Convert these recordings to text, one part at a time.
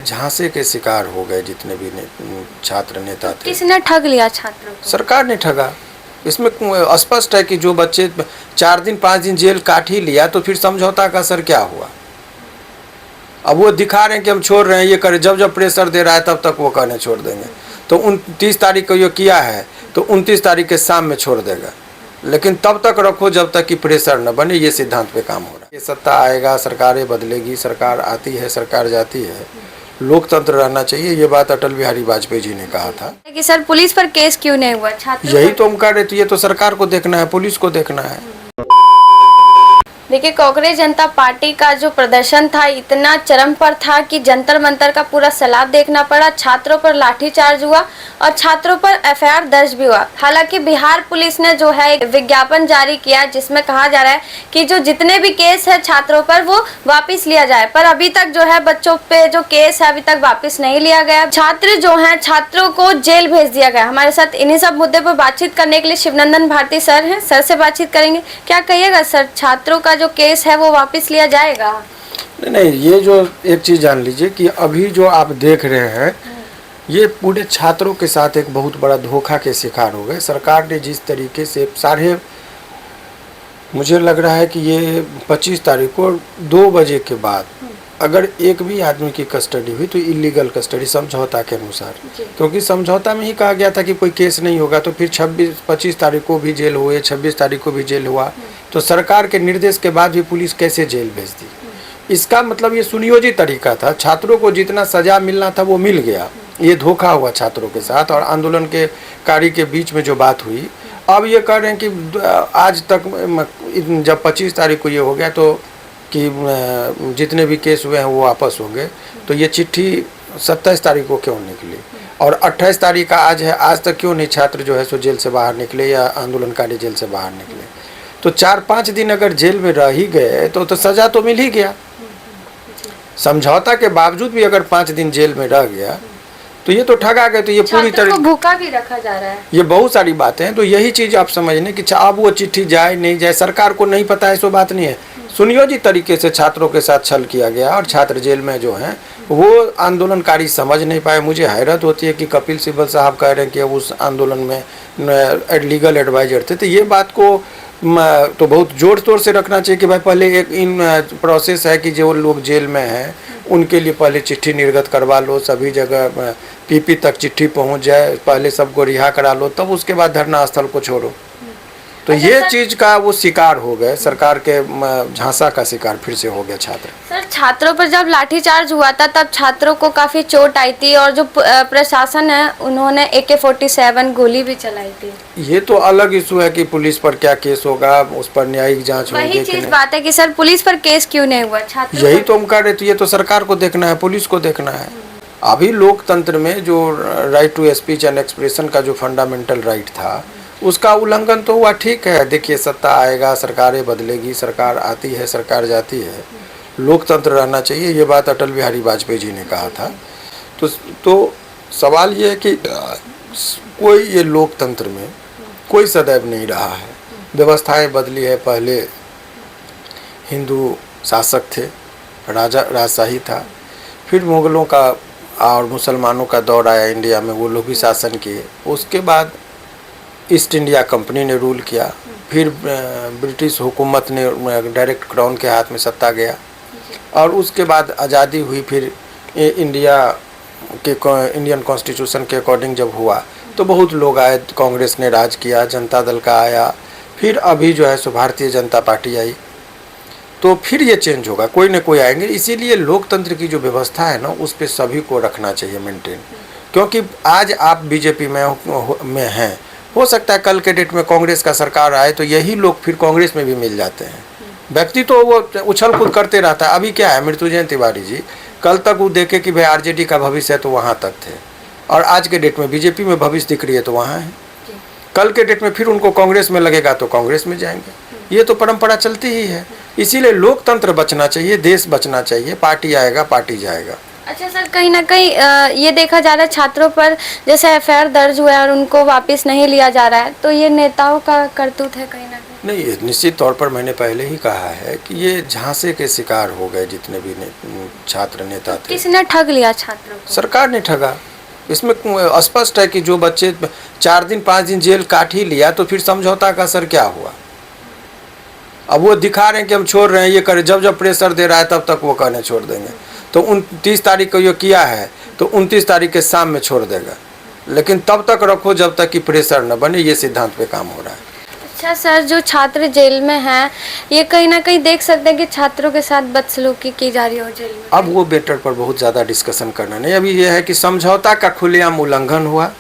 झांसे के शिकार हो गए जितने भी छात्र नेता थे। किसने ठग लिया छात्रों को? सरकार ने ठगा। इसमें स्पष्ट है कि जो बच्चे 4 दिन 5 दिन जेल काट ही लिया तो फिर समझौता का असर क्या हुआ। अब वो दिखा रहे हैं कि हम छोड़ रहे हैं, ये करें, जब जब प्रेशर दे रहा है तब तक वो कहने छोड़ देंगे। तो 29 तारीख को ये किया है तो 29 तारीख के शाम में छोड़ देगा, लेकिन तब तक रखो जब तक कि प्रेशर न बने। ये सिद्धांत पे काम हो रहा है। ये सत्ता आएगा, सरकारें बदलेगी, सरकार आती है, सरकार जाती है, लोकतंत्र रहना चाहिए। ये बात अटल बिहारी वाजपेयी जी ने कहा था कि सर पुलिस पर केस क्यों नहीं हुआ? छात्रों यही तो हम कह रहे थे, ये तो सरकार को देखना है, पुलिस को देखना है। देखिए, कांग्रेस जनता पार्टी का जो प्रदर्शन था इतना चरम पर था कि जंतर मंतर का पूरा सैलाब देखना पड़ा। छात्रों पर लाठीचार्ज हुआ और छात्रों पर एफआईआर दर्ज भी हुआ। हालांकि बिहार पुलिस ने जो है एक विज्ञापन जारी किया जिसमें कहा जा रहा है कि जो जितने भी केस है छात्रों पर वो वापस लिया जाए, पर अभी तक जो है बच्चों पे जो केस है अभी तक वापस नहीं लिया गया। छात्र जो है छात्रों को जेल भेज दिया गया। हमारे साथ इन्हीं सब मुद्दे पर बातचीत करने के लिए शिवनंदन भारती सर हैं। सर से बातचीत करेंगे। क्या कहिएगा सर, छात्रों का जो केस है वो वापस लिया जाएगा? नहीं, ये जो एक चीज़ जान लीजिए कि अभी जो आप देख रहे हैं ये पूरे छात्रों के साथ एक बहुत बड़ा धोखा के शिकार हो गए। सरकार ने जिस तरीके से मुझे लग रहा है कि ये 25 तारीख को 2 बजे के बाद अगर एक भी आदमी की कस्टडी हुई तो इलीगल कस्टडी समझौता के अनुसार, क्योंकि समझौता में ही कहा गया था कि कोई केस नहीं होगा। तो फिर 25 तारीख को भी जेल हुए, 26 तारीख को भी जेल हुआ। तो सरकार के निर्देश के बाद भी पुलिस कैसे जेल भेज दी? इसका मतलब ये सुनियोजित तरीका था। छात्रों को जितना सजा मिलना था वो मिल गया। ये धोखा हुआ छात्रों के साथ और आंदोलन के कारी के बीच में जो बात हुई। अब ये कह रहे हैं कि आज तक जब 25 तारीख को ये हो गया तो कि जितने भी केस हुए हैं वो वापस हो गए। तो ये चिट्ठी 27 तारीख को क्यों निकली और 28 तारीख का आज है, आज तक क्यों नहीं छात्र जो है सो जेल से बाहर निकले या आंदोलनकारी जेल से बाहर निकले? तो 4-5 दिन अगर जेल में रह ही गए तो सज़ा तो मिल ही गया। समझौता के बावजूद भी अगर 5 दिन जेल में रह गया तो ये तो ठगा गए। तो ये पूरी तरह भूखा भी रखा जा रहा है। ये बहुत सारी बातें हैं। तो यही चीज़ आप समझने कि अब वो चिट्ठी जाए नहीं जाए सरकार को नहीं पता है, सो बात नहीं है। सुनियोजित तरीके से छात्रों के साथ छल किया गया और छात्र जेल में जो हैं वो आंदोलनकारी समझ नहीं पाए। मुझे हैरत होती है कि कपिल सिब्बल साहब कह रहे हैं कि उस आंदोलन में लीगल एडवाइजर थे। तो ये बात को तो बहुत जोर शोर से रखना चाहिए कि भाई पहले एक इन प्रोसेस है कि जो लोग जेल में हैं उनके लिए पहले चिट्ठी निर्गत करवा लो, सभी जगह पीपी तक चिट्ठी पहुंच जाए, पहले सबको रिहा करा लो, तब उसके बाद धरना स्थल को छोड़ो। तो ये चीज का वो शिकार हो गए, सरकार के झांसा का शिकार फिर से हो गया छात्र। सर, छात्रों पर जब लाठीचार्ज हुआ था तब छात्रों को काफी चोट आई थी और जो प्रशासन है उन्होंने AK-47 गोली भी चलाई थी। ये तो अलग इशू है कि पुलिस पर क्या केस होगा, उस पर न्यायिक जांच होगी। वही चीज बात है कि सर पुलिस पर केस क्यों नहीं हुआ? छात्रों यही तो हम कह रहे थे, ये तो सरकार को देखना है, पुलिस को देखना है। अभी लोकतंत्र में जो right to speech and expression का जो फंडामेंटल राइट था उसका उल्लंघन तो हुआ। ठीक है, देखिए सत्ता आएगा, सरकारें बदलेगी, सरकार आती है, सरकार जाती है, लोकतंत्र रहना चाहिए। ये बात अटल बिहारी वाजपेयी जी ने कहा था। तो सवाल ये है कि कोई ये लोकतंत्र में कोई सदैव नहीं रहा है। व्यवस्थाएं बदली है। पहले हिंदू शासक थे, राजशाही था, फिर मुग़लों का और मुसलमानों का दौर आया इंडिया में, वो लोग भी शासन किए। उसके बाद ईस्ट इंडिया कंपनी ने रूल किया, फिर ब्रिटिश हुकूमत ने डायरेक्ट क्राउन के हाथ में सत्ता गया और उसके बाद आज़ादी हुई। फिर इंडियन कॉन्स्टिट्यूशन के अकॉर्डिंग जब हुआ तो बहुत लोग आए, कांग्रेस ने राज किया, जनता दल का आया, फिर अभी जो है सो भारतीय जनता पार्टी आई। तो फिर ये चेंज होगा, कोई ना कोई आएंगे। इसीलिए लोकतंत्र की जो व्यवस्था है ना उस पर सभी को रखना चाहिए मेंटेन, क्योंकि आज आप बीजेपी में हैं, हो सकता है कल के डेट में कांग्रेस का सरकार आए तो यही लोग फिर कांग्रेस में भी मिल जाते हैं। व्यक्ति तो वो उछल कूद करते रहता है। अभी क्या है, मृत्युंजय तिवारी जी कल तक वो देखे कि भाई आरजेडी का भविष्य है तो वहाँ तक थे, और आज के डेट में बीजेपी में भविष्य दिख रही है तो वहाँ है। कल के डेट में फिर उनको कांग्रेस में लगेगा तो कांग्रेस में जाएंगे। ये तो परंपरा चलती ही है। इसीलिए लोकतंत्र बचना चाहिए, देश बचना चाहिए। पार्टी आएगा, पार्टी जाएगा। अच्छा सर, कहीं ना कहीं ये देखा जा रहा है छात्रों पर जैसे एफआईआर दर्ज हुआ है और उनको वापस नहीं लिया जा रहा है, तो ये नेताओं का करतूत है कहीं ना कहीं? नहीं, ये निश्चित तौर पर मैंने पहले ही कहा है कि ये झांसे के शिकार हो गए जितने भी छात्र नेता थे। किसने ठग लिया छात्रों को? सरकार ने ठगा। इसमें स्पष्ट है कि जो बच्चे 4 दिन 5 दिन जेल काट ही लिया तो फिर समझौता का असर क्या हुआ? अब वो दिखा रहे हैं कि हम छोड़ रहे हैं, ये करें, जब जब प्रेशर दे रहा है तब तक वो कहने छोड़ देंगे। तो 29 तारीख को ये किया है तो 29 तारीख के शाम में छोड़ देगा, लेकिन तब तक रखो जब तक कि प्रेशर न बने, ये सिद्धांत पे काम हो रहा है। अच्छा सर, जो छात्र जेल में हैं, ये कहीं ना कहीं देख सकते हैं कि छात्रों के साथ बदसलूकी की जा रही हो जेल में। अब वो मैटर पर बहुत ज़्यादा डिस्कशन करना नहीं। अभी ये है कि समझौता का खुलेआम उल्लंघन हुआ।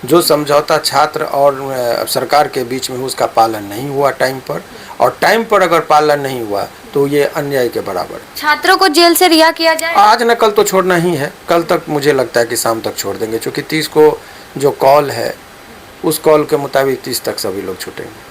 जो समझौता छात्र और सरकार के बीच में उसका पालन नहीं हुआ टाइम पर, और टाइम पर अगर पालन नहीं हुआ तो ये अन्याय के बराबर। छात्रों को जेल से रिहा किया जाए? आज न कल तो छोड़ना ही है। कल तक मुझे लगता है कि शाम तक छोड़ देंगे, क्योंकि 30 को जो कॉल है उस कॉल के मुताबिक 30 तक सभी लोग छूटेंगे।